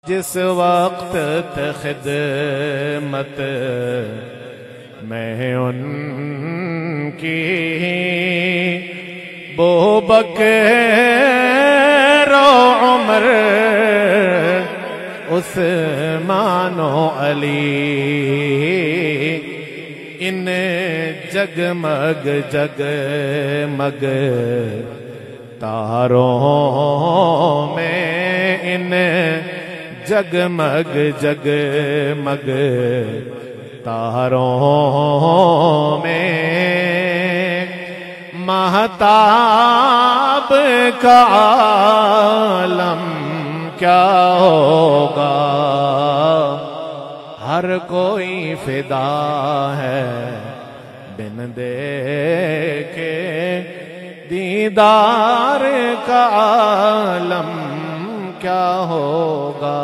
جس وقت خدمت میں ان کی بو بکر و عمر عثمان و علی ان جگمگ جگمگ تاروں میں ان جگمگ جگمگ تاروں میں مہتاب کا عالم کیا ہوگا، ہر کوئی فدا ہے بن دیکھے دیدار کا عالم کیا ہوگا۔